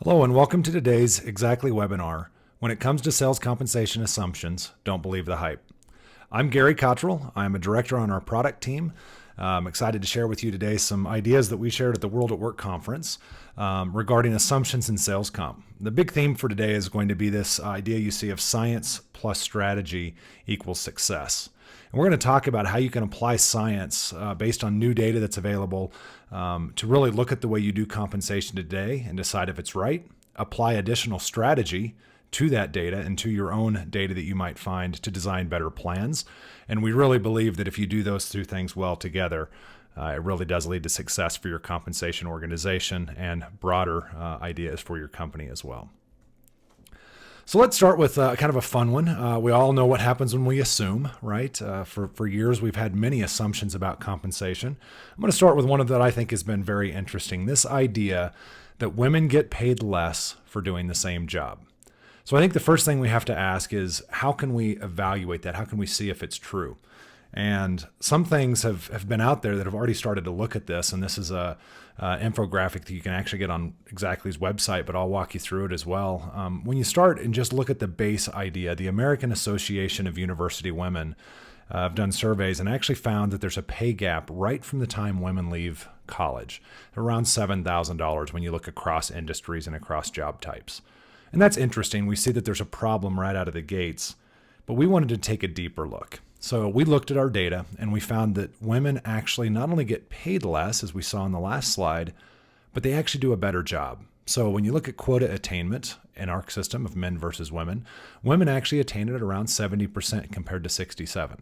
Hello and welcome to today's Exactly webinar. When it comes to sales compensation assumptions, don't believe the hype. I'm Gary Cottrell. I'm a director on our product team. I'm excited to share with you today some ideas that we shared at the World at Work conference regarding assumptions in sales comp. The big theme for today is going to be this idea you see of science plus strategy equals success. And we're going to talk about how you can apply science based on new data that's available to really look at the way you do compensation today and decide if it's right, apply additional strategy to that data and to your own data that you might find to design better plans. And we really believe that if you do those two things well together, it really does lead to success for your compensation organization and broader ideas for your company as well. So let's start with kind of a fun one. We all know what happens when we assume, right? For years, we've had many assumptions about compensation. I'm going to start with one that I think has been very interesting. This idea that women get paid less for doing the same job. So I think the first thing we have to ask is, how can we evaluate that? How can we see if it's true? And some things have been out there that have already started to look at this. And this is a infographic that you can actually get on Exactly's website, but I'll walk you through it as well. When you start and just look at the base idea, the American Association of University Women have done surveys and actually found that there's a pay gap right from the time women leave college, around $7,000 when you look across industries and across job types. And that's interesting. We see that there's a problem right out of the gates, but we wanted to take a deeper look. So we looked at our data and we found that women actually not only get paid less, as we saw in the last slide, but they actually do a better job. So when you look at quota attainment in our system of men versus women actually attain it at around 70% compared to 67%.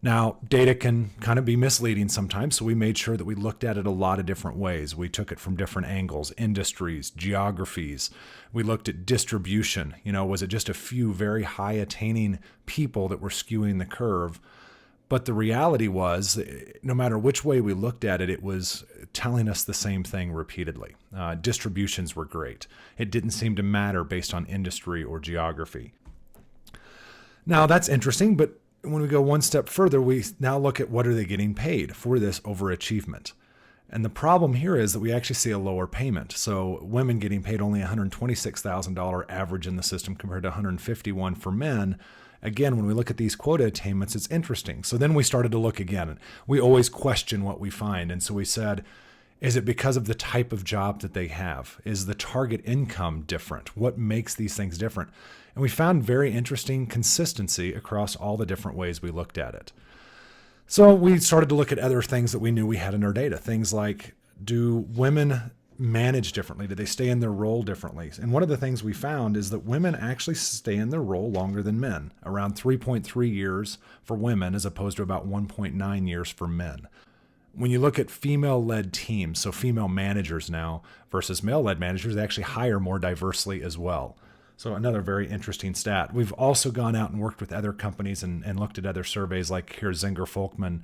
Now, data can kind of be misleading sometimes, so we made sure that we looked at it a lot of different ways. We took it from different angles, industries, geographies. We looked at distribution. Was it just a few very high attaining people that were skewing the curve? But the reality was, no matter which way we looked at it, it was telling us the same thing repeatedly. Distributions were great. It didn't seem to matter based on industry or geography. Now, that's interesting, but when we go one step further, we now look at what are they getting paid for this overachievement. And the problem here is that we actually see a lower payment. So women getting paid only $126,000 average in the system compared to $151,000 for men. Again, when we look at these quota attainments, it's interesting. So then we started to look again, and we always question what we find. And so we said, is it because of the type of job that they have? Is the target income different? What makes these things different? And we found very interesting consistency across all the different ways we looked at it. So we started to look at other things that we knew we had in our data. Things like, do women manage differently? Do they stay in their role differently? And one of the things we found is that women actually stay in their role longer than men, around 3.3 years for women as opposed to about 1.9 years for men. When you look at female-led teams, so female managers now versus male-led managers, they actually hire more diversely as well. So another very interesting stat. We've also gone out and worked with other companies and looked at other surveys, like here Zinger-Folkman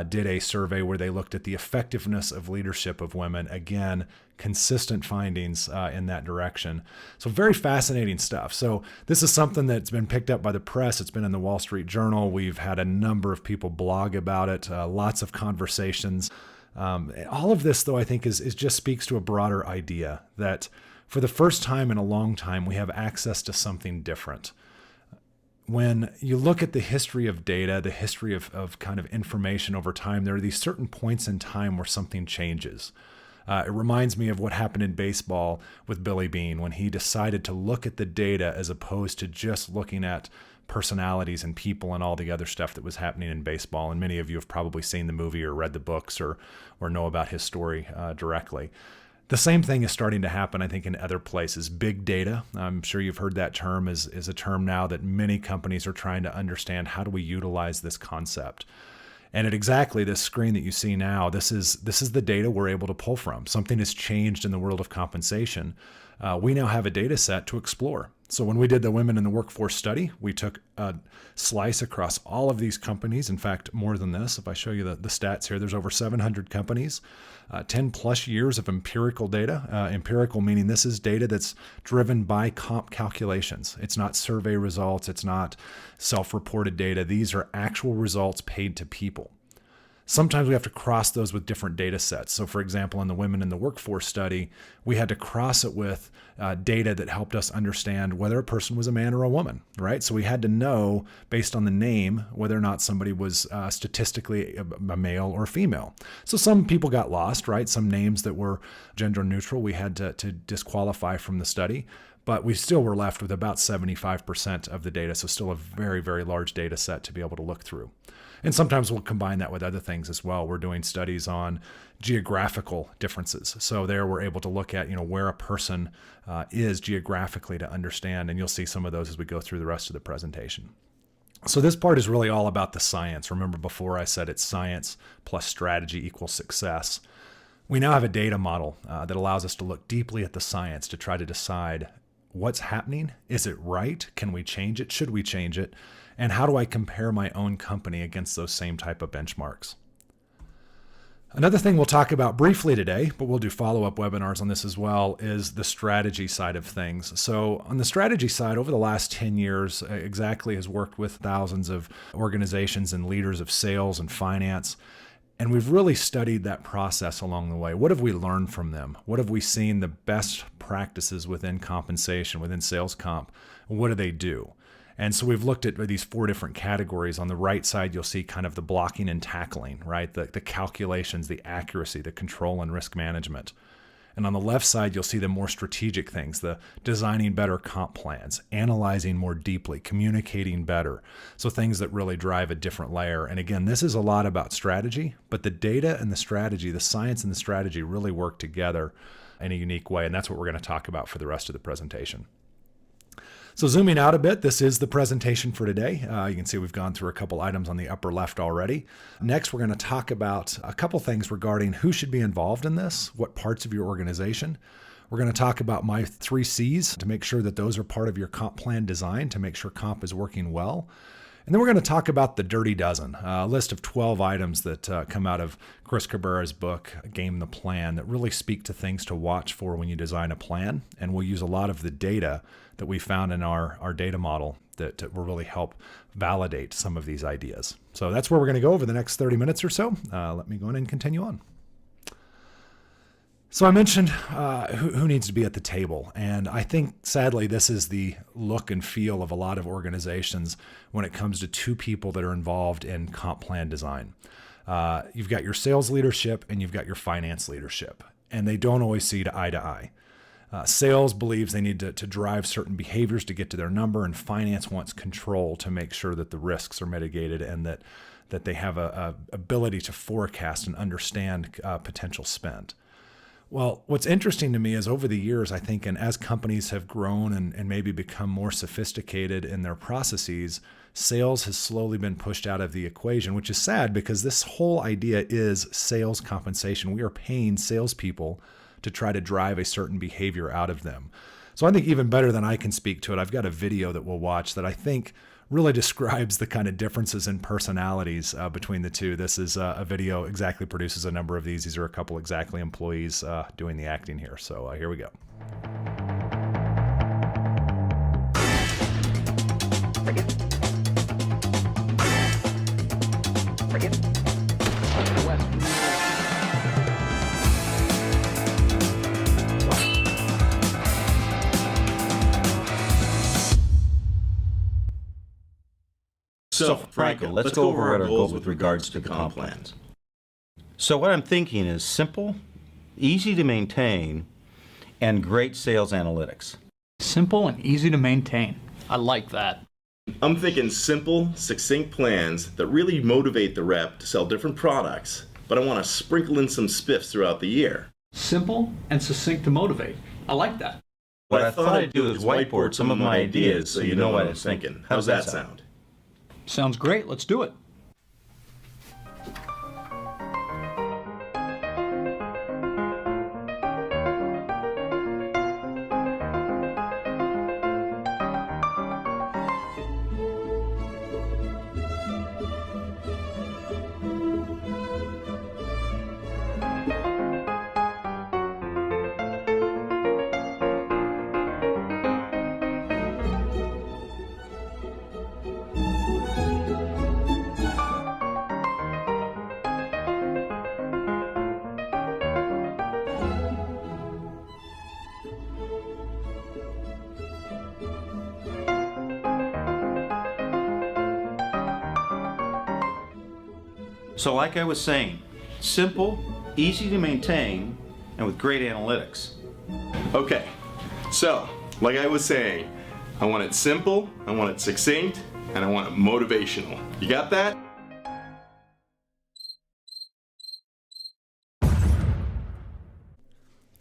did a survey where they looked at the effectiveness of leadership of women. Again, consistent findings in that direction. So very fascinating stuff. So this is something that's been picked up by the press. It's been in the Wall Street Journal. We've had a number of people blog about it, lots of conversations. All of this, though, I think is just speaks to a broader idea that for the first time in a long time, we have access to something different. When you look at the history of data, the history of kind of information over time, there are these certain points in time where something changes. It reminds me of what happened in baseball with Billy Beane when he decided to look at the data as opposed to just looking at personalities and people and all the other stuff that was happening in baseball. And many of you have probably seen the movie or read the books or know about his story directly. The same thing is starting to happen, I think, in other places. Big data, I'm sure you've heard that term, is a term now that many companies are trying to understand. How do we utilize this concept? And at exactly this screen that you see now, this is the data we're able to pull from. Something has changed in the world of compensation. We now have a data set to explore. So when we did the Women in the Workforce study, we took a slice across all of these companies. In fact, more than this. If I show you the stats here, there's over 700 companies, 10 plus years of empirical data. Empirical meaning this is data that's driven by comp calculations. It's not survey results. It's not self-reported data. These are actual results paid to people. Sometimes we have to cross those with different data sets. So for example, in the Women in the Workforce study, we had to cross it with data that helped us understand whether a person was a man or a woman, right? So we had to know based on the name whether or not somebody was statistically a male or female. So some people got lost, right? Some names that were gender neutral, we had to disqualify from the study. But we still were left with about 75% of the data. So still a very, very large data set to be able to look through. And sometimes we'll combine that with other things as well. We're doing studies on geographical differences. So there we're able to look at, where a person is geographically to understand. And you'll see some of those as we go through the rest of the presentation. So this part is really all about the science. Remember before I said it's science plus strategy equals success. We now have a data model that allows us to look deeply at the science to try to decide what's happening. Is it right? Can we change it? Should we change it? And how do I compare my own company against those same type of benchmarks? Another thing we'll talk about briefly today, but we'll do follow-up webinars on this as well, is the strategy side of things. So on the strategy side, over the last 10 years, Exactly has worked with thousands of organizations and leaders of sales and finance. And we've really studied that process along the way. What have we learned from them? What have we seen the best practices within compensation, within sales comp? What do they do? And so we've looked at these 4 different categories. On the right side, you'll see kind of the blocking and tackling, right? The calculations, the accuracy, the control and risk management. And on the left side, you'll see the more strategic things, the designing better comp plans, analyzing more deeply, communicating better. So things that really drive a different layer. And again, this is a lot about strategy, but the data and the strategy, the science and the strategy really work together in a unique way. And that's what we're going to talk about for the rest of the presentation. So zooming out a bit, this is the presentation for today. You can see we've gone through a couple items on the upper left already. Next, we're going to talk about a couple things regarding who should be involved in this, what parts of your organization. We're going to talk about my 3 C's to make sure that those are part of your comp plan design to make sure comp is working well. And then we're going to talk about the dirty dozen, a list of 12 items that come out of Chris Cabrera's book, Game the Plan, that really speak to things to watch for when you design a plan. And we'll use a lot of the data that we found in our data model that will really help validate some of these ideas. So that's where we're going to go over the next 30 minutes or so. Let me go in and continue on. So I mentioned who needs to be at the table. And I think, sadly, this is the look and feel of a lot of organizations when it comes to 2 people that are involved in comp plan design. You've got your sales leadership and you've got your finance leadership, and they don't always see eye to eye. Sales believes they need to drive certain behaviors to get to their number, and finance wants control to make sure that the risks are mitigated and that they have a ability to forecast and understand potential spend. Well, what's interesting to me is over the years, I think, and as companies have grown and maybe become more sophisticated in their processes, sales has slowly been pushed out of the equation, which is sad because this whole idea is sales compensation. We are paying salespeople to try to drive a certain behavior out of them. So I think even better than I can speak to it, I've got a video that we'll watch that I think really describes the kind of differences in personalities between the two. This is a video. Exactly produces a number of these. These are a couple Exactly employees doing the acting here. So here we go. So, Franco, let's go over our goals with regards to comp plans. So what I'm thinking is simple, easy to maintain, and great sales analytics. Simple and easy to maintain. I like that. I'm thinking simple, succinct plans that really motivate the rep to sell different products, but I want to sprinkle in some spiffs throughout the year. Simple and succinct to motivate. I like that. What I thought I'd do is whiteboard some of my ideas so you know what I was thinking. How's that sound? Sounds great. Let's do it. So like I was saying, simple, easy to maintain, and with great analytics. Okay, so like I was saying, I want it simple, I want it succinct, and I want it motivational. You got that?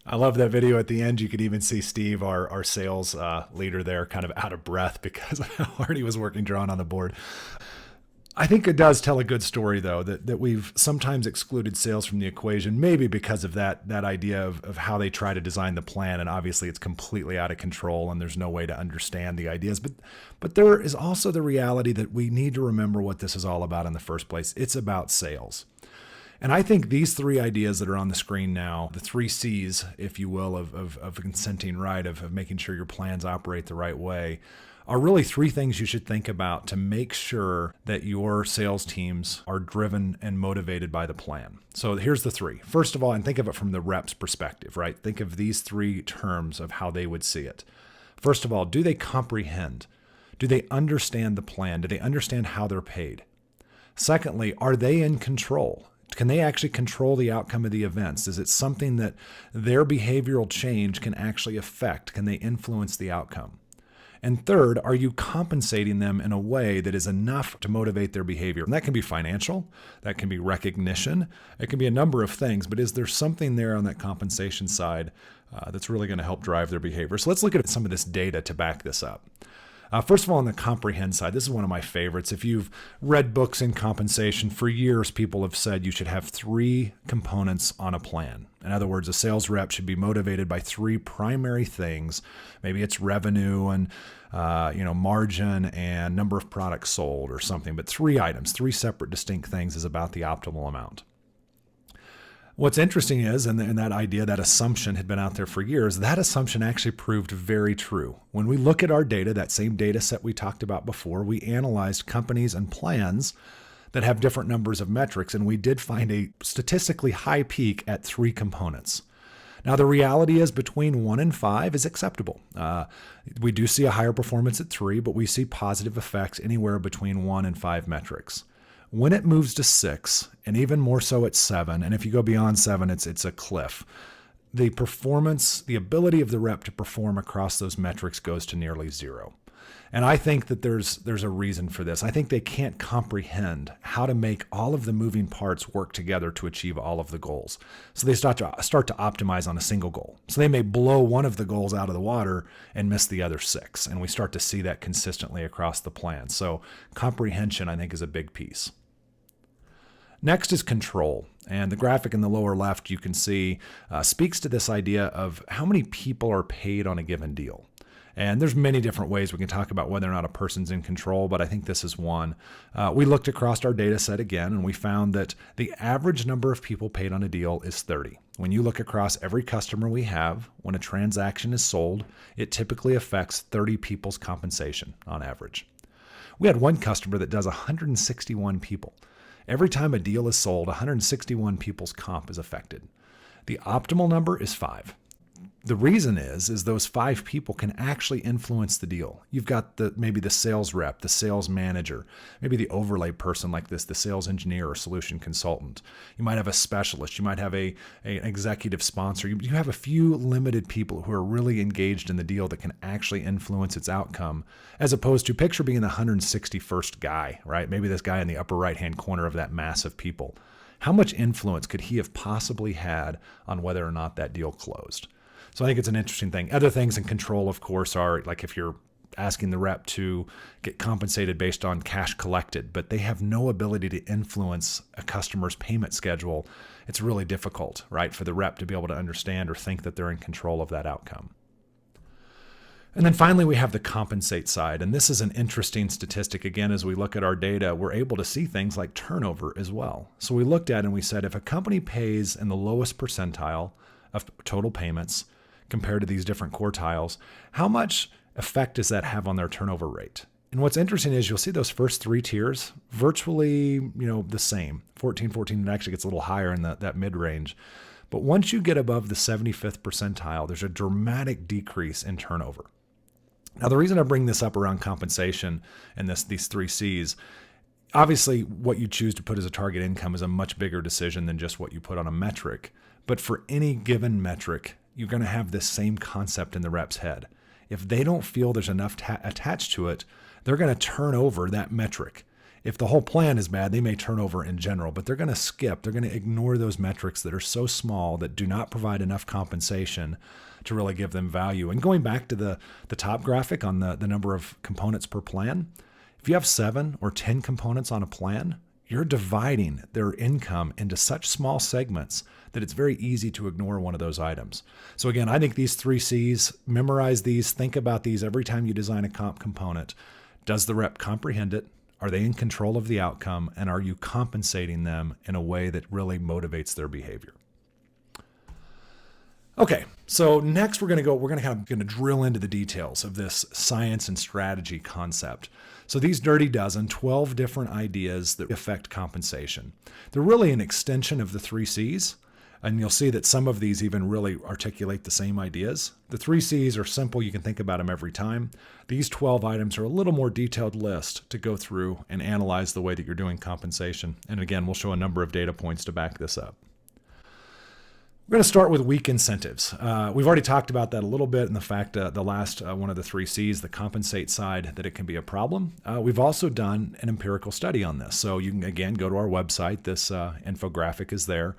I love that video at the end. You could even see Steve, our sales leader there, kind of out of breath because of how hard he was working drawing on the board. I think it does tell a good story, though, that we've sometimes excluded sales from the equation, maybe because of that idea of how they try to design the plan. And obviously it's completely out of control and there's no way to understand the ideas. But there is also the reality that we need to remember what this is all about in the first place. It's about sales. And I think these three ideas that are on the screen now, the three C's, if you will, of consenting right, of making sure your plans operate the right way, are really three things you should think about to make sure that your sales teams are driven and motivated by the plan. So here's the three. First of all, and think of it from the rep's perspective, right? Think of these three terms of how they would see it. First of all, do they comprehend? Do they understand the plan? Do they understand how they're paid? Secondly, are they in control? Can they actually control the outcome of the events? Is it something that their behavioral change can actually affect? Can they influence the outcome? And third, are you compensating them in a way that is enough to motivate their behavior? And that can be financial, that can be recognition, it can be a number of things, but is there something there on that compensation side that's really going to help drive their behavior? So let's look at some of this data to back this up. First of all, on the comprehend side, this is one of my favorites. If you've read books in compensation, for years people have said you should have three components on a plan. In other words, a sales rep should be motivated by three primary things. Maybe it's revenue and margin and number of products sold or something, but three items, three separate distinct things is about the optimal amount. What's interesting is, and that idea, that assumption had been out there for years, that assumption actually proved very true. When we look at our data, that same data set we talked about before, we analyzed companies and plans that have different numbers of metrics, and we did find a statistically high peak at three components. Now, the reality is between 1 and 5 is acceptable. We do see a higher performance at 3, but we see positive effects anywhere between 1 and 5 metrics. When it moves to 6, and even more so at 7, and if you go beyond 7, it's a cliff, the performance, the ability of the rep to perform across those metrics goes to nearly 0. And I think that there's a reason for this. I think they can't comprehend how to make all of the moving parts work together to achieve all of the goals. So they start to optimize on a single goal. So they may blow one of the goals out of the water and miss the other 6. And we start to see that consistently across the plan. So comprehension, I think, is a big piece. Next is control. And the graphic in the lower left, you can see, speaks to this idea of how many people are paid on a given deal. And there's many different ways we can talk about whether or not a person's in control, but I think this is one. We looked across our data set again, and we found that the average number of people paid on a deal is 30. When you look across every customer we have, when a transaction is sold, it typically affects 30 people's compensation on average. We had one customer that does 161 people. Every time a deal is sold, 161 people's comp is affected. The optimal number is 5. The reason is those 5 people can actually influence the deal. You've got maybe the sales rep, the sales manager, maybe the overlay person like this, the sales engineer or solution consultant. You might have a specialist. You might have an executive sponsor. You have a few limited people who are really engaged in the deal that can actually influence its outcome, as opposed to picture being the 161st guy, right? Maybe this guy in the upper right-hand corner of that mass of people. How much influence could he have possibly had on whether or not that deal closed? So I think it's an interesting thing. Other things in control, of course, are like if you're asking the rep to get compensated based on cash collected, but they have no ability to influence a customer's payment schedule, it's really difficult, right, for the rep to be able to understand or think that they're in control of that outcome. And then finally, we have the compensate side. And this is an interesting statistic. Again, as we look at our data, we're able to see things like turnover as well. So we looked at and we said, if a company pays in the lowest percentile of total payments compared to these different quartiles, how much effect does that have on their turnover rate? And what's interesting is you'll see those first 3 tiers virtually, the same. 14, it actually gets a little higher in that mid-range. But once you get above the 75th percentile, there's a dramatic decrease in turnover. Now, the reason I bring this up around compensation and these 3 C's Obviously, what you choose to put as a target income is a much bigger decision than just what you put on a metric. But for any given metric, you're going to have this same concept in the rep's head. If they don't feel there's enough attached to it, they're going to turn over that metric. If the whole plan is bad, they may turn over in general, but they're going to ignore those metrics that are so small that do not provide enough compensation to really give them value. And going back to the top graphic on the number of components per plan, if you have 7 or 10 components on a plan, you're dividing their income into such small segments that it's very easy to ignore one of those items. So again, I think these 3 C's, memorize these, think about these every time you design a comp component. Does the rep comprehend it? Are they in control of the outcome? And are you compensating them in a way that really motivates their behavior? Okay, so next we're going to drill into the details of this science and strategy concept. So these dirty dozen, 12 different ideas that affect compensation. They're really an extension of the 3 C's, and you'll see that some of these even really articulate the same ideas. The 3 C's are simple, you can think about them every time. These 12 items are a little more detailed list to go through and analyze the way that you're doing compensation. And again, we'll show a number of data points to back this up. We're going to start with weak incentives. We've already talked about that a little bit in the fact the last one of the 3 C's, the compensate side, that it can be a problem. We've also done an empirical study on this. So you can, again, go to our website. This infographic is there.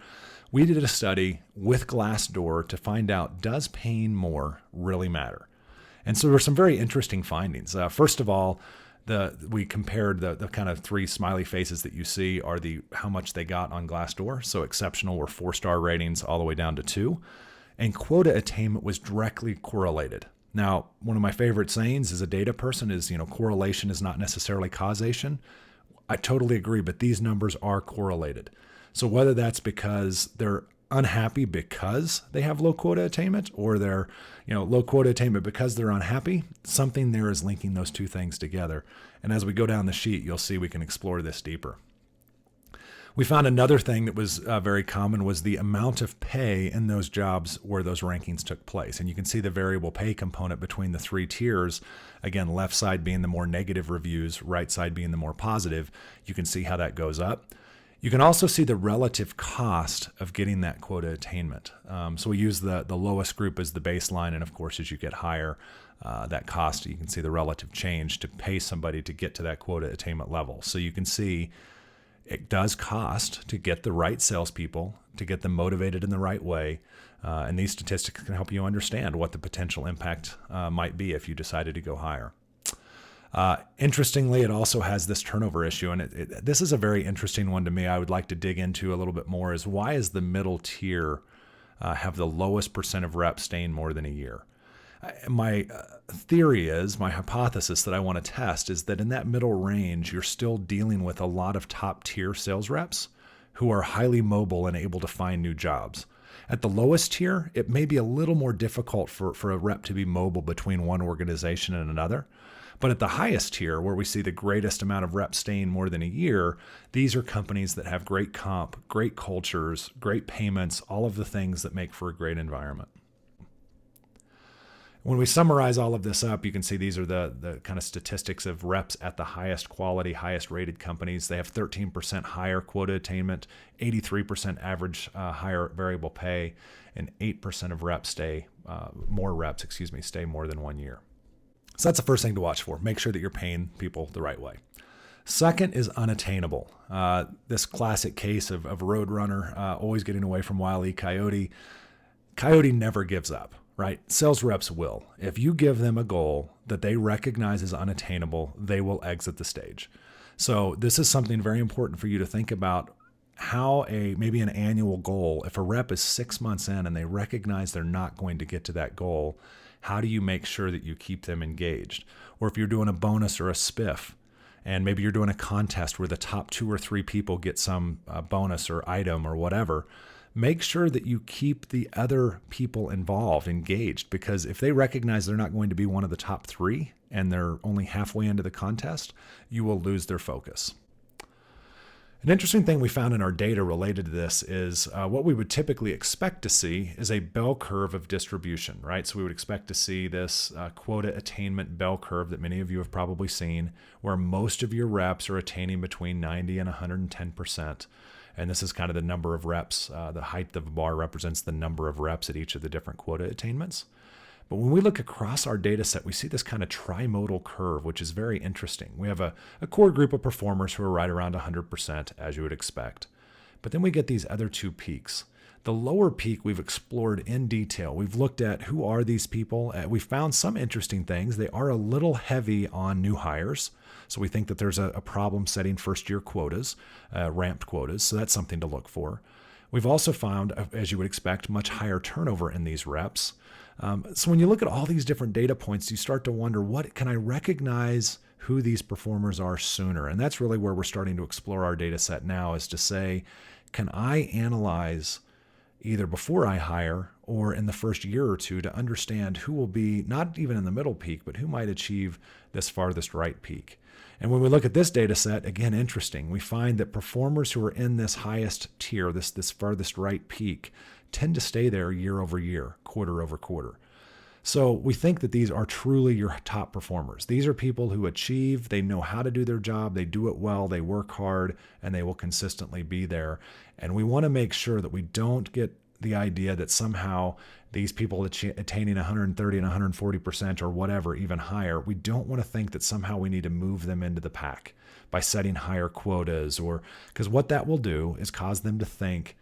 We did a study with Glassdoor to find out, does paying more really matter? And so there were some very interesting findings. First of all, we compared the kind of 3 smiley faces that you see are how much they got on Glassdoor. So exceptional were 4-star ratings all the way down to 2. And quota attainment was directly correlated. Now, one of my favorite sayings as a data person is, correlation is not necessarily causation. I totally agree, but these numbers are correlated. So whether that's because they're unhappy because they have low quota attainment, or they're low quota attainment because they're unhappy, something there is linking those 2 things together. And as we go down the sheet, you'll see we can explore this deeper. We found another thing that was very common was the amount of pay in those jobs where those rankings took place. And you can see the variable pay component between the 3 tiers. Again, left side being the more negative reviews, right side being the more positive. You can see how that goes up. You can also see the relative cost of getting that quota attainment. So we use the lowest group as the baseline, and of course, as you get higher, that cost, you can see the relative change to pay somebody to get to that quota attainment level. So you can see it does cost to get the right salespeople, to get them motivated in the right way, and these statistics can help you understand what the potential impact might be if you decided to go higher. Interestingly, it also has this turnover issue, and this is a very interesting one to me. I would like to dig into a little bit more is why is the middle tier have the lowest percent of reps staying more than a year? My theory is, my hypothesis that I want to test is that in that middle range, you're still dealing with a lot of top tier sales reps who are highly mobile and able to find new jobs. At the lowest tier, it may be a little more difficult for a rep to be mobile between one organization and another. But at the highest tier, where we see the greatest amount of reps staying more than a year, these are companies that have great comp, great cultures, great payments, all of the things that make for a great environment. When we summarize all of this up, you can see these are the kind of statistics of reps at the highest quality, highest rated companies. They have 13% higher quota attainment, 83% average higher variable pay, and 8% of reps stay more than 1 year. So that's the first thing to watch for. Make sure that you're paying people the right way. Second is unattainable. This classic case of Roadrunner always getting away from Wile E. Coyote. Coyote never gives up, right? Sales reps will. If you give them a goal that they recognize as unattainable, they will exit the stage. So this is something very important for you to think about. How maybe an annual goal, if a rep is 6 months in and they recognize they're not going to get to that goal, how do you make sure that you keep them engaged? Or if you're doing a bonus or a spiff, and maybe you're doing a contest where the top 2 or 3 people get some bonus or item or whatever, make sure that you keep the other people involved, engaged, because if they recognize they're not going to be one of the top 3 and they're only halfway into the contest, you will lose their focus. An interesting thing we found in our data related to this is what we would typically expect to see is a bell curve of distribution, right? So we would expect to see this quota attainment bell curve that many of you have probably seen, where most of your reps are attaining between 90 and 110%. And this is kind of the number of reps. The height of the bar represents the number of reps at each of the different quota attainments. But when we look across our data set, we see this kind of trimodal curve, which is very interesting. We have a core group of performers who are right around 100%, as you would expect. But then we get these other two peaks. The lower peak we've explored in detail. We've looked at who are these people. We found some interesting things. They are a little heavy on new hires. So we think that there's a problem setting first-year quotas, ramped quotas. So that's something to look for. We've also found, as you would expect, much higher turnover in these reps. So when you look at all these different data points, you start to wonder, what can I recognize who these performers are sooner? And that's really where we're starting to explore our data set now, is to say, can I analyze either before I hire or in the first year or two to understand who will be not even in the middle peak, but who might achieve this farthest right peak? And when we look at this data set, again, interesting, we find that performers who are in this highest tier, this farthest right peak, tend to stay there year over year, quarter over quarter. So we think that these are truly your top performers. These are people who achieve, they know how to do their job, they do it well, they work hard, and they will consistently be there. And we want to make sure that we don't get the idea that somehow these people attaining 130 and 140% or whatever, even higher, we don't want to think that somehow we need to move them into the pack by setting higher quotas, or because what that will do is cause them to think,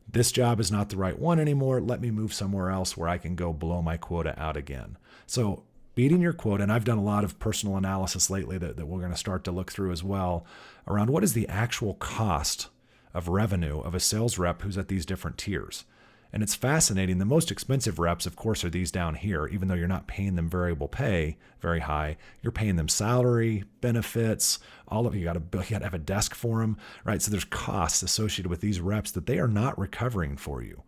this job is not the right one anymore. Let me move somewhere else where I can go blow my quota out again. So beating your quota, and I've done a lot of personal analysis lately that we're going to start to look through as well, around what is the actual cost of revenue of a sales rep who's at these different tiers. And it's fascinating. The most expensive reps, of course, are these down here. Even though you're not paying them variable pay very high, you're paying them salary, benefits, all of you got to have a desk for them, right? So there's costs associated with these reps that they are not recovering for you.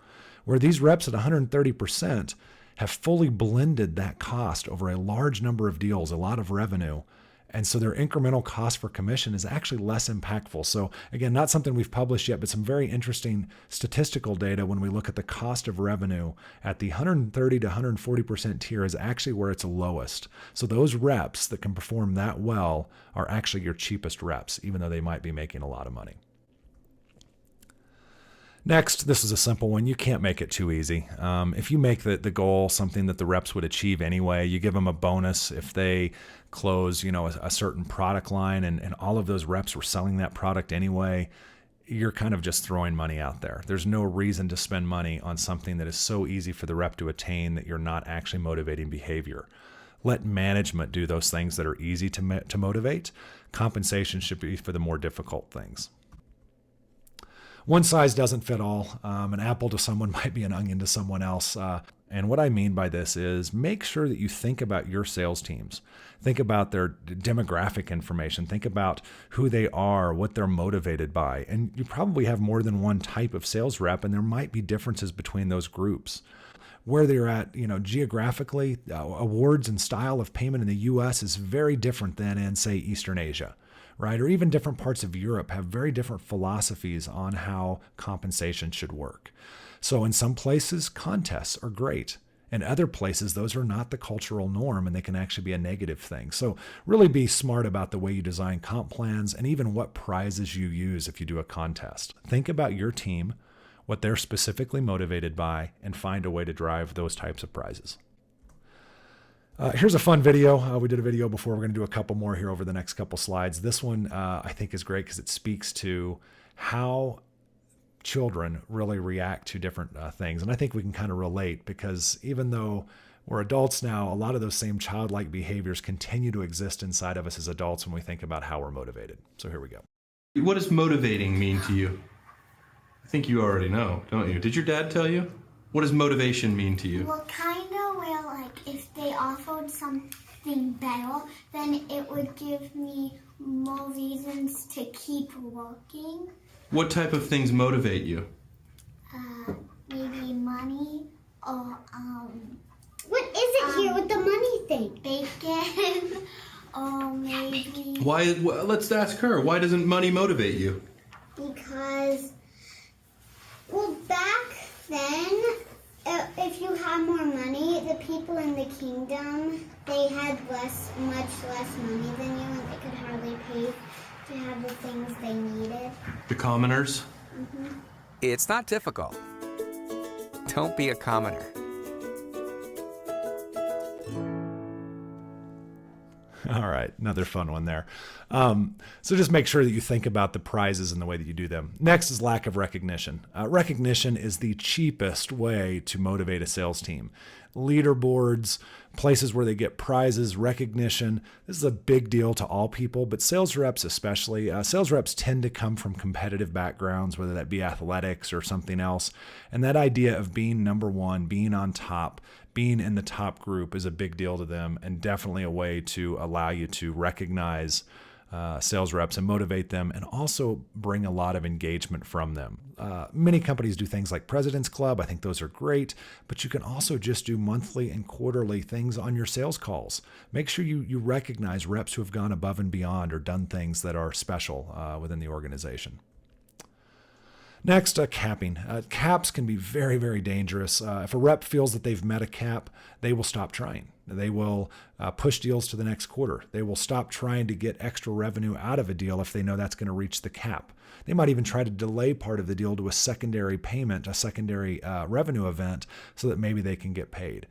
Where these reps at 130% have fully blended that cost over a large number of deals, a lot of revenue. And so their incremental cost for commission is actually less impactful. So again, not something we've published yet, but some very interesting statistical data when we look at the cost of revenue at the 130 to 140% tier is actually where it's lowest. So those reps that can perform that well are actually your cheapest reps, even though they might be making a lot of money. Next, this is a simple one. You can't make it too easy. If you make the goal something that the reps would achieve anyway, you give them a bonus if they close, a certain product line, and all of those reps were selling that product anyway, you're kind of just throwing money out there. There's no reason to spend money on something that is so easy for the rep to attain that you're not actually motivating behavior. Let management do those things that are easy to motivate. Compensation should be for the more difficult things. One size doesn't fit all. An apple to someone might be an onion to someone else. And what I mean by this is make sure that you think about your sales teams. Think about their demographic information. Think about who they are, what they're motivated by. And you probably have more than one type of sales rep, and there might be differences between those groups. Where they're at, geographically, awards and style of payment in the U.S. is very different than in, say, Eastern Asia. Right? Or even different parts of Europe have very different philosophies on how compensation should work. So in some places, contests are great. In other places, those are not the cultural norm, and they can actually be a negative thing. So really be smart about the way you design comp plans and even what prizes you use if you do a contest. Think about your team, what they're specifically motivated by, and find a way to drive those types of prizes. Here's a fun video. We did a video before. We're going to do a couple more here over the next couple slides. This one I think is great because it speaks to how children really react to different things. And I think we can kind of relate because even though we're adults now, a lot of those same childlike behaviors continue to exist inside of us as adults when we think about how we're motivated. So here we go. What does motivating mean to you? I think you already know, don't you? Did your dad tell you? What does motivation mean to you? Well, kind of where, if they offered something better, then it would give me more reasons to keep working. What type of things motivate you? Maybe money or, What is it here with the money thing? bacon or maybe... Let's ask her. Why doesn't money motivate you? Because, well, back then, if you had more money, the people in the kingdom, they had much less money than you, and they could hardly pay to have the things they needed. The commoners? Mm-hmm. It's not difficult. Don't be a commoner. All right, another fun one there. So just make sure that you think about the prizes and the way that you do them. Next is lack of recognition. Recognition is the cheapest way to motivate a sales team. Leaderboards, places where they get prizes, recognition. This is a big deal to all people, but sales reps especially. Sales reps tend to come from competitive backgrounds, whether that be athletics or something else. And that idea of being number one, being on top, being in the top group is a big deal to them, and definitely a way to allow you to recognize sales reps and motivate them, and also bring a lot of engagement from them. Many companies do things like President's Club. I think those are great, but you can also just do monthly and quarterly things on your sales calls. Make sure you recognize reps who have gone above and beyond or done things that are special within the organization. Next, capping. Caps can be very, very dangerous. If a rep feels that they've met a cap, they will stop trying. They will push deals to the next quarter. They will stop trying to get extra revenue out of a deal if they know that's going to reach the cap. They might even try to delay part of the deal to a secondary payment, a secondary revenue event, so that maybe they can get paid.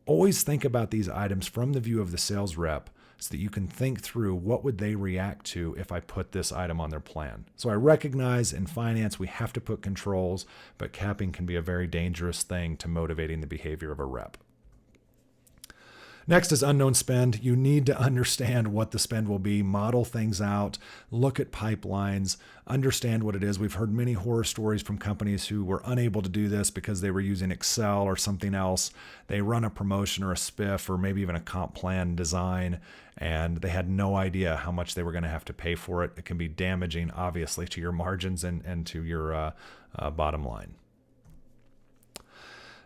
Always think about these items from the view of the sales rep, so that you can think through what would they react to if I put this item on their plan. So I recognize in finance we have to put controls, but capping can be a very dangerous thing to motivating the behavior of a rep. Next is unknown spend. You need to understand what the spend will be, model things out, look at pipelines, understand what it is. We've heard many horror stories from companies who were unable to do this because they were using Excel or something else. They run a promotion or a spiff or maybe even a comp plan design, and they had no idea how much they were going to have to pay for it. It can be damaging, obviously, to your margins and to your bottom line.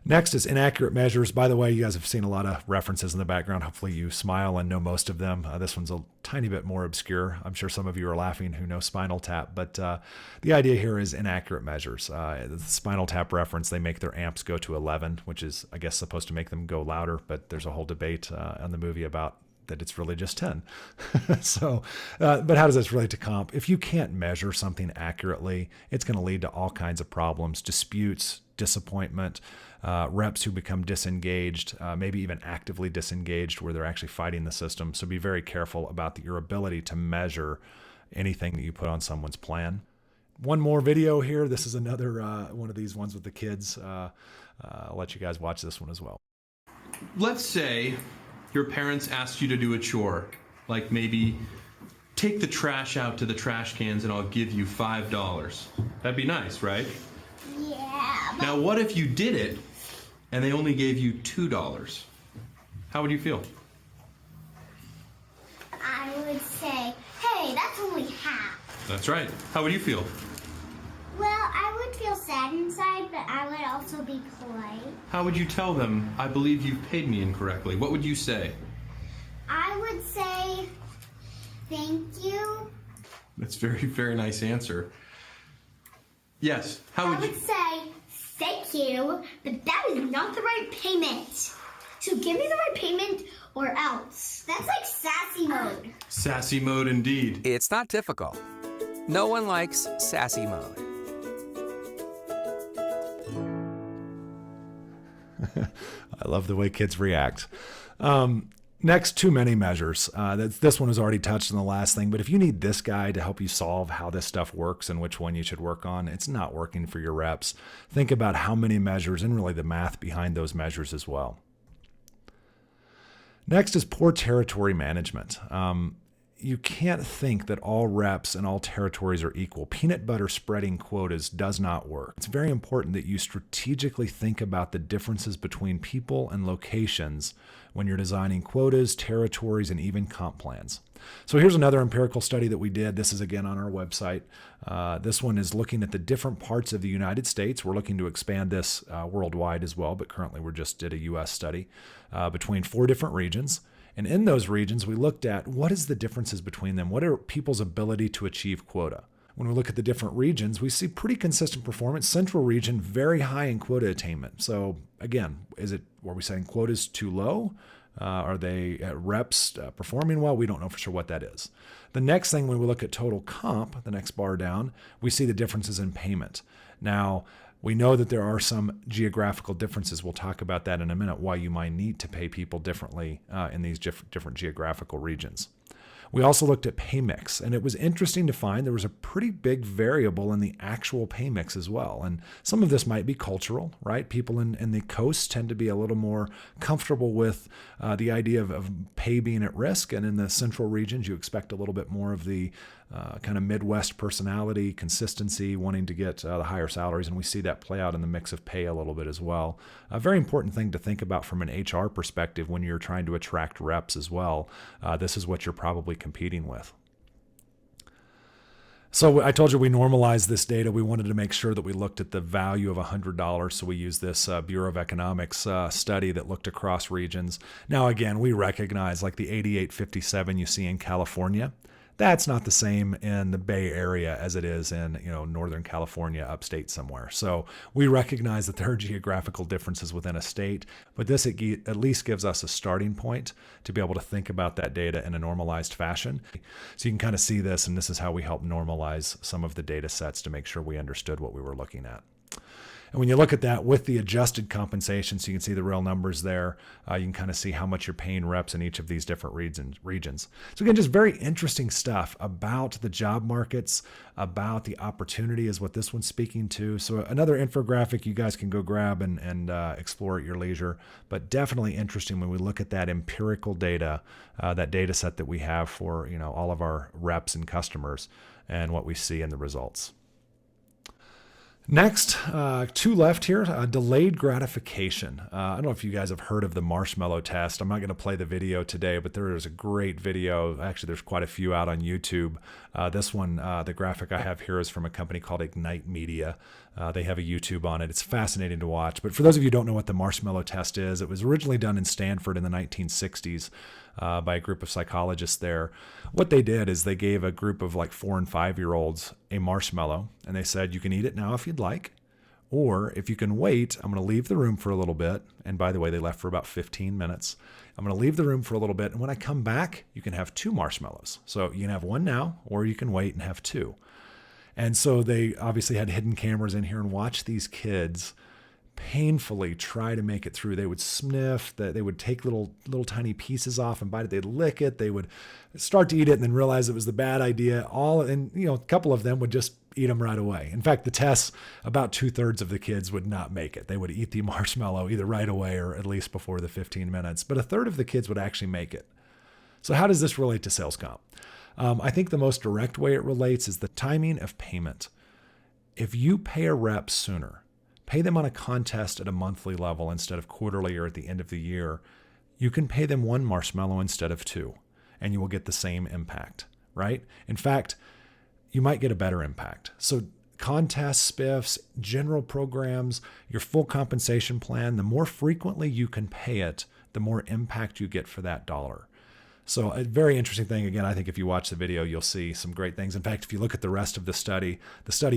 Next is inaccurate measures. By the way, you guys have seen a lot of references in the background. Hopefully you smile and know most of them. This one's a tiny bit more obscure. I'm sure some of you are laughing who know Spinal Tap, but the idea here is inaccurate measures. The Spinal Tap reference, they make their amps go to 11, which is, I guess, supposed to make them go louder, but there's a whole debate on the movie about that it's really just 10. But how does this relate to comp? If you can't measure something accurately, it's going to lead to all kinds of problems, disputes, disappointment, reps who become disengaged, maybe even actively disengaged where they're actually fighting the system. So be very careful about your ability to measure anything that you put on someone's plan. One more video here. This is another one of these ones with the kids. I'll let you guys watch this one as well. Let's say your parents asked you to do a chore, like maybe take the trash out to the trash cans and I'll give you $5. That'd be nice, right? Yeah. Now, what if you did it and they only gave you $2? How would you feel? I would say, hey, that's only half. That's right. How would you feel? Well, I would feel sad inside, but I would also be polite. How would you tell them, I believe you've paid me incorrectly? What would you say? I would say, thank you. That's a very, very nice answer. Yes, how would I you... would say, thank you, but that is not the right payment. So give me the right payment or else. That's like sassy mode. Sassy mode indeed. It's not difficult. No one likes sassy mode. I love the way kids react. Next, too many measures. This one was already touched on the last thing, but if you need this guy to help you solve how this stuff works and which one you should work on, it's not working for your reps. Think about how many measures and really the math behind those measures as well. Next is poor territory management. You can't think that all reps and all territories are equal. Peanut butter spreading quotas does not work. It's very important that you strategically think about the differences between people and locations when you're designing quotas, territories, and even comp plans. So here's another empirical study that we did. This is again on our website. This one is looking at the different parts of the United States. We're looking to expand this worldwide as well, but currently we just did a US study between 4 different regions. And in those regions, we looked at what is the differences between them? What are people's ability to achieve quota? When we look at the different regions, we see pretty consistent performance. Central region, very high in quota attainment. So again, are we saying quotas too low? Are they reps performing well? We don't know for sure what that is. The next thing, when we look at total comp, the next bar down, we see the differences in payment. Now, we know that there are some geographical differences. We'll talk about that in a minute, why you might need to pay people differently in these different geographical regions. We also looked at pay mix, and it was interesting to find there was a pretty big variable in the actual pay mix as well. And some of this might be cultural, right? People in the coast tend to be a little more comfortable with the idea of pay being at risk. And in the central regions, you expect a little bit more of the kind of Midwest personality, consistency, wanting to get the higher salaries. And we see that play out in the mix of pay a little bit as well. A very important thing to think about from an HR perspective when you're trying to attract reps as well. This is what you're probably competing with. So I told you we normalized this data. We wanted to make sure that we looked at the value of $100. So we used this Bureau of Economics study that looked across regions. Now, again, we recognize like the 8857 you see in California. That's not the same in the Bay Area as it is in, Northern California, upstate somewhere. So we recognize that there are geographical differences within a state, but this at least gives us a starting point to be able to think about that data in a normalized fashion. So you can kind of see this, and this is how we help normalize some of the data sets to make sure we understood what we were looking at. And when you look at that with the adjusted compensation, so you can see the real numbers there, you can kind of see how much you're paying reps in each of these different regions. So again, just very interesting stuff about the job markets, about the opportunity is what this one's speaking to. So another infographic you guys can go grab and explore at your leisure, but definitely interesting when we look at that empirical data, that data set that we have for all of our reps and customers and what we see in the results. Next, two left here, delayed gratification. I don't know if you guys have heard of the marshmallow test. I'm not going to play the video today, but there is a great video. Actually, there's quite a few out on YouTube. This one, the graphic I have here is from a company called Ignite Media. They have a YouTube on it. It's fascinating to watch. But for those of you who don't know what the marshmallow test is, it was originally done in Stanford in the 1960s. By a group of psychologists there. What they did is they gave a group of like 4 and 5-year-olds a marshmallow, and they said, you can eat it now if you'd like, or if you can wait, I'm going to leave the room for a little bit. And by the way, they left for about 15 minutes. I'm going to leave the room for a little bit, and when I come back, you can have 2 marshmallows. So you can have one now, or you can wait and have 2. And so they obviously had hidden cameras in here and watched these kids painfully try to make it through. They would sniff, they would take little tiny pieces off and bite it. They'd lick it. They would start to eat it and then realize it was the bad idea. A couple of them would just eat them right away. In fact, the tests, about 2/3 of the kids would not make it. They would eat the marshmallow either right away or at least before the 15 minutes. But 1/3 of the kids would actually make it. So how does this relate to sales comp? I think the most direct way it relates is the timing of payment. If you pay a rep sooner, pay them on a contest at a monthly level instead of quarterly or at the end of the year, you can pay them 1 marshmallow instead of 2, and you will get the same impact, right? In fact, you might get a better impact. So contests, spiffs, general programs, your full compensation plan, the more frequently you can pay it, the more impact you get for that dollar. So a very interesting thing. Again, I think if you watch the video, you'll see some great things. In fact, if you look at the rest of the study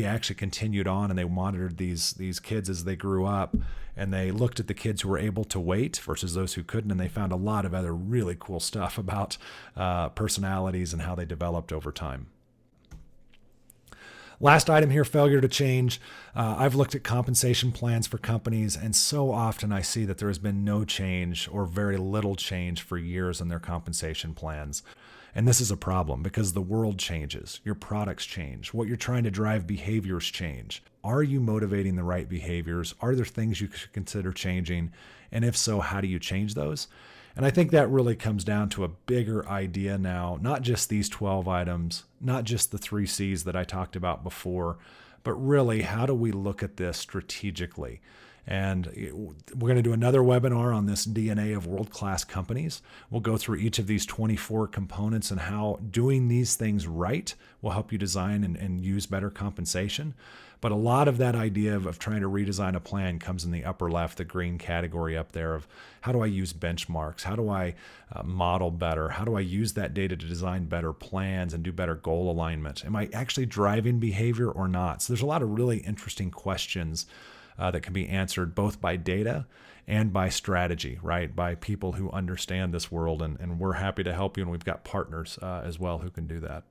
actually continued on, and they monitored these kids as they grew up, and they looked at the kids who were able to wait versus those who couldn't, and they found a lot of other really cool stuff about personalities and how they developed over time. Last item here, failure to change. I've looked at compensation plans for companies, and so often I see that there has been no change or very little change for years in their compensation plans. And this is a problem because the world changes, your products change, what you're trying to drive behaviors change. Are you motivating the right behaviors? Are there things you should consider changing? And if so, how do you change those? And I think that really comes down to a bigger idea now, not just these 12 items, not just the 3 C's that I talked about before, but really how do we look at this strategically? And we're going to do another webinar on this DNA of world-class companies. We'll go through each of these 24 components and how doing these things right will help you design and use better compensation. But a lot of that idea of trying to redesign a plan comes in the upper left, the green category up there of how do I use benchmarks? How do I model better? How do I use that data to design better plans and do better goal alignment? Am I actually driving behavior or not? So there's a lot of really interesting questions that can be answered both by data and by strategy, right? By people who understand this world, and we're happy to help you, and we've got partners as well who can do that.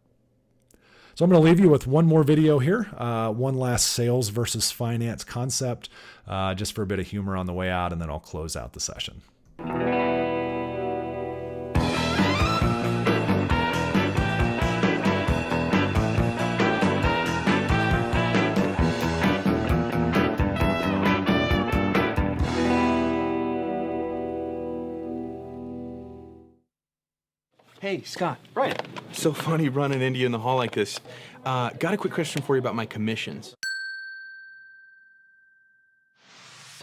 So I'm going to leave you with one more video here, one last sales versus finance concept, just for a bit of humor on the way out, and then I'll close out the session. Hey, Scott. Right. So funny running into you in the hall like this. Got a quick question for you about my commissions.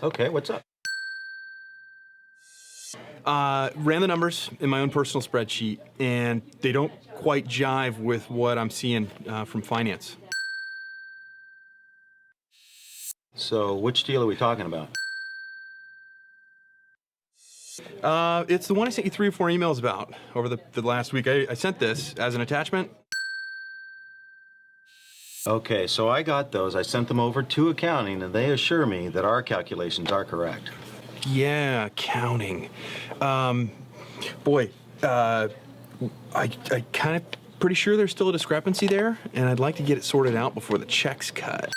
Okay, what's up? Ran the numbers in my own personal spreadsheet, and they don't quite jive with what I'm seeing from finance. So which deal are we talking about? It's the one I sent you 3 or 4 emails about over the last week. I sent this as an attachment. Okay, so I got those. I sent them over to accounting, and they assure me that our calculations are correct. Yeah, accounting. Boy, I kind of pretty sure there's still a discrepancy there, and I'd like to get it sorted out before the check's cut.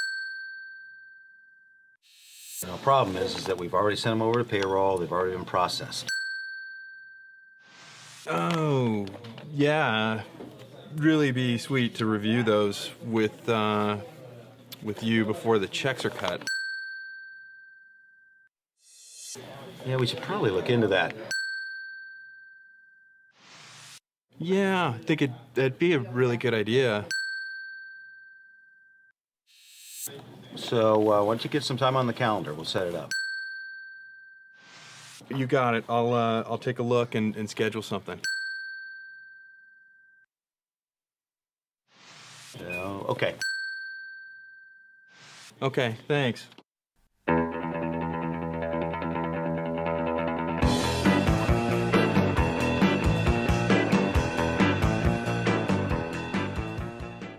The problem is that we've already sent them over to payroll. They've already been processed. Oh, yeah. Really be sweet to review those with you before the checks are cut. Yeah, we should probably look into that. Yeah, I think that'd be a really good idea. So why don't you get some time on the calendar? We'll set it up. You got it. I'll take a look and schedule something. Okay. Okay, thanks.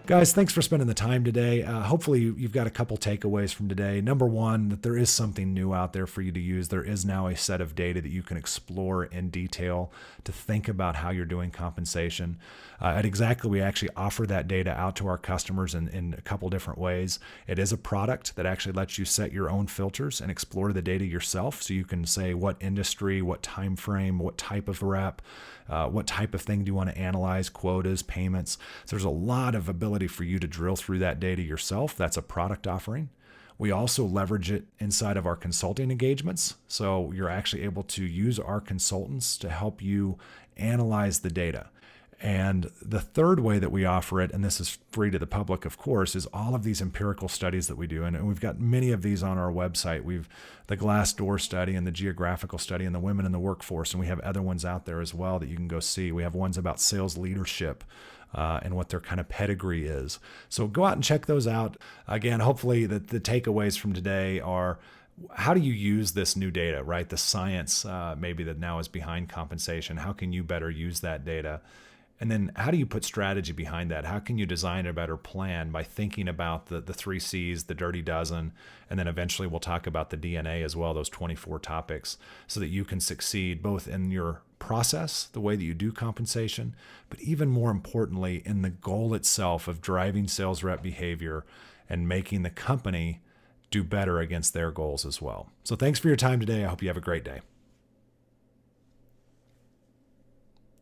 Guys, thanks for spending the time today. Hopefully you've got a couple takeaways from today. Number one, that there is something new out there for you to use. There is now a set of data that you can explore in detail to think about how you're doing compensation. At Exactly, we actually offer that data out to our customers in a couple different ways. It is a product that actually lets you set your own filters and explore the data yourself. So you can say what industry, what time frame, what type of rep, what type of thing do you want to analyze, quotas, payments. So there's a lot of ability for you to drill through that data yourself. That's a product offering. We also leverage it inside of our consulting engagements. So you're actually able to use our consultants to help you analyze the data. And the third way that we offer it, and this is free to the public, of course, is all of these empirical studies that we do. And we've got many of these on our website. We've the Glassdoor study and the geographical study and the women in the workforce. And we have other ones out there as well that you can go see. We have ones about sales leadership and what their kind of pedigree is. So go out and check those out. Again, hopefully the takeaways from today are, how do you use this new data, right? The science maybe that now is behind compensation. How can you better use that data? And then how do you put strategy behind that? How can you design a better plan by thinking about the 3 C's, the dirty dozen, and then eventually we'll talk about the DNA as well, those 24 topics, so that you can succeed both in your process, the way that you do compensation, but even more importantly, in the goal itself of driving sales rep behavior and making the company do better against their goals as well. So thanks for your time today. I hope you have a great day.